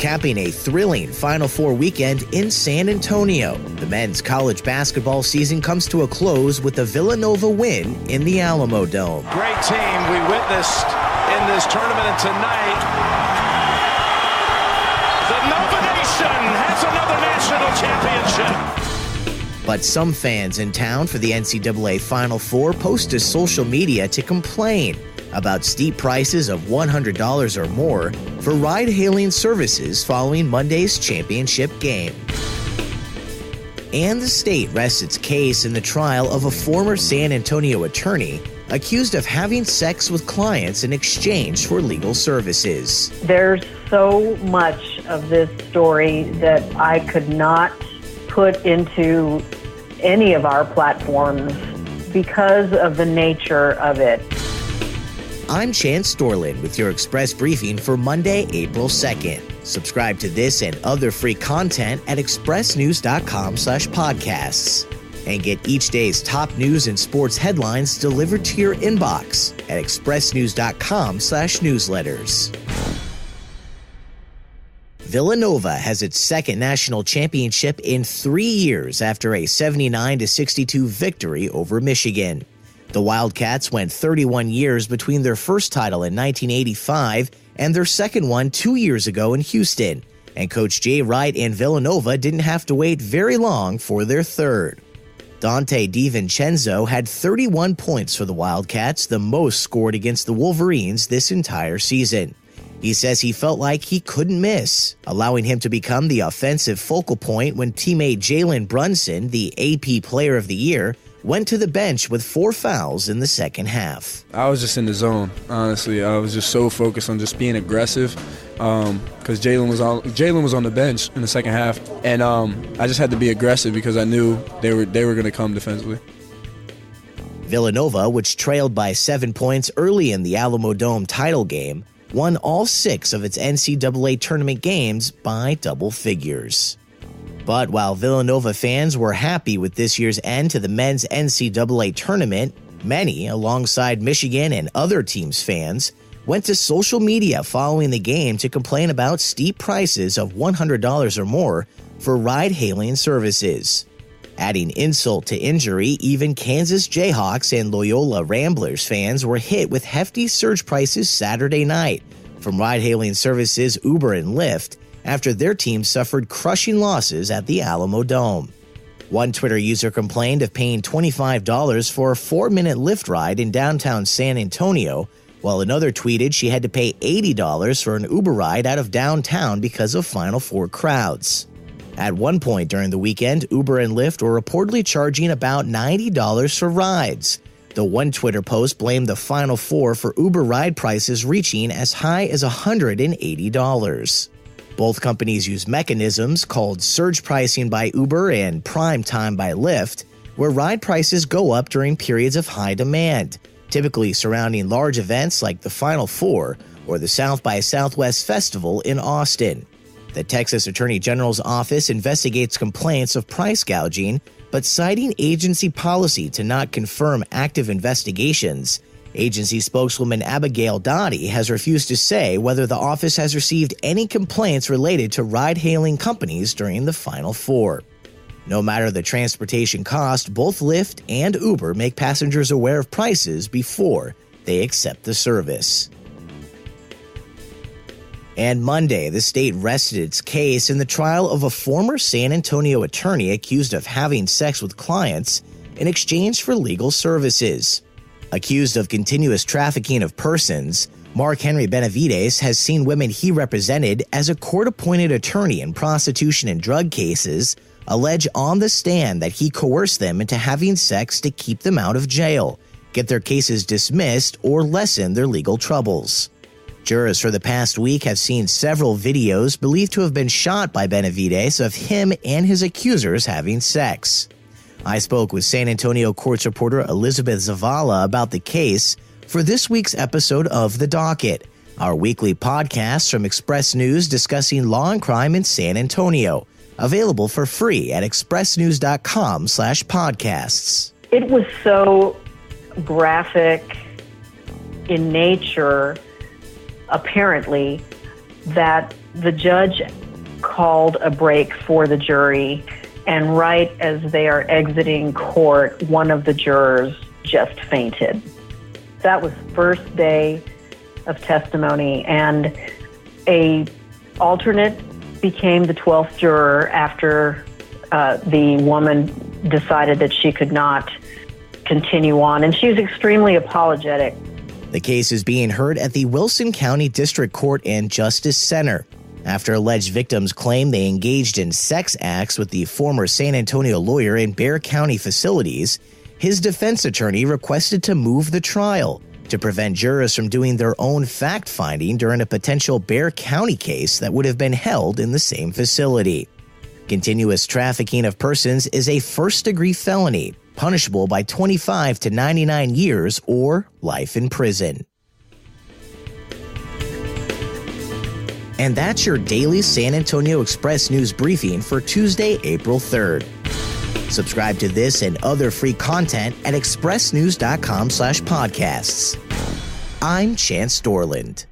capping a thrilling Final Four weekend in San Antonio. The men's college basketball season comes to a close with the Villanova win in the Alamo Dome. Great team we witnessed in this tournament, and tonight, the Nova Nation has another national championship. But some fans in town for the NCAA Final Four post to social media to complain about steep prices of $100 or more for ride-hailing services following Monday's championship game. And the state rests its case in the trial of a former San Antonio attorney accused of having sex with clients in exchange for legal services. There's so much of this story that I could not put into any of our platforms because of the nature of it. I'm Chance Storlin with your Express Briefing for Monday, April 2nd. Subscribe to this and other free content at expressnews.com/podcasts. And get each day's top news and sports headlines delivered to your inbox at expressnews.com/newsletters. Villanova has its second national championship in 3 years after a 79-62 victory over Michigan. The Wildcats went 31 years between their first title in 1985 and their second one 2 years ago in Houston, and Coach Jay Wright and Villanova didn't have to wait very long for their third. Dante DiVincenzo had 31 points for the Wildcats, the most scored against the Wolverines this entire season. He says he felt like he couldn't miss, allowing him to become the offensive focal point when teammate Jalen Brunson, the AP Player of the Year, went to the bench with 4 fouls in the second half. I was just in the zone, honestly. I was just so focused on just being aggressive because Jalen was on the bench in the second half, and I just had to be aggressive because I knew they were going to come defensively. Villanova, which trailed by 7 points early in the Alamo Dome title game, won all 6 of its NCAA tournament games by double figures. But while Villanova fans were happy with this year's end to the men's NCAA tournament, many, alongside Michigan and other teams' fans, went to social media following the game to complain about steep prices of $100 or more for ride-hailing services. Adding insult to injury, even Kansas Jayhawks and Loyola Ramblers fans were hit with hefty surge prices Saturday night from ride-hailing services Uber and Lyft after their team suffered crushing losses at the Alamo Dome. One Twitter user complained of paying $25 for a 4-minute Lyft ride in downtown San Antonio, while another tweeted she had to pay $80 for an Uber ride out of downtown because of Final Four crowds. At one point during the weekend, Uber and Lyft were reportedly charging about $90 for rides. The one Twitter post blamed the Final Four for Uber ride prices reaching as high as $180. Both companies use mechanisms called surge pricing by Uber and prime time by Lyft, where ride prices go up during periods of high demand, typically surrounding large events like the Final Four or the South by Southwest Festival in Austin. The Texas Attorney General's office investigates complaints of price gouging, but citing agency policy to not confirm active investigations, agency spokeswoman Abigail Dottie has refused to say whether the office has received any complaints related to ride-hailing companies during the Final Four. No matter the transportation cost, both Lyft and Uber make passengers aware of prices before they accept the service. And Monday, the state rested its case in the trial of a former San Antonio attorney accused of having sex with clients in exchange for legal services. Accused of continuous trafficking of persons, Mark Henry Benavides has seen women he represented as a court-appointed attorney in prostitution and drug cases allege on the stand that he coerced them into having sex to keep them out of jail, get their cases dismissed, or lessen their legal troubles. Jurors for the past week have seen several videos believed to have been shot by Benavides of him and his accusers having sex. I spoke with San Antonio Courts reporter Elizabeth Zavala about the case for this week's episode of The Docket, our weekly podcast from Express News discussing law and crime in San Antonio, available for free at expressnews.com/podcasts. It was so graphic in nature, apparently, that the judge called a break for the jury, and right as they are exiting court, one of the jurors just fainted. That was first day of testimony, and a alternate became the 12th juror after the woman decided that she could not continue on, and she was extremely apologetic. The case is being heard at the Wilson County District Court and Justice Center after alleged victims claim they engaged in sex acts with the former San Antonio lawyer in Bexar County facilities. His defense attorney requested to move the trial to prevent jurors from doing their own fact-finding during a potential Bexar County case that would have been held in the same facility. Continuous trafficking of persons is a first-degree felony, punishable by 25 to 99 years or life in prison. And that's your daily San Antonio Express News briefing for Tuesday, April 3rd. Subscribe to this and other free content at expressnews.com/podcasts. I'm Chance Dorland.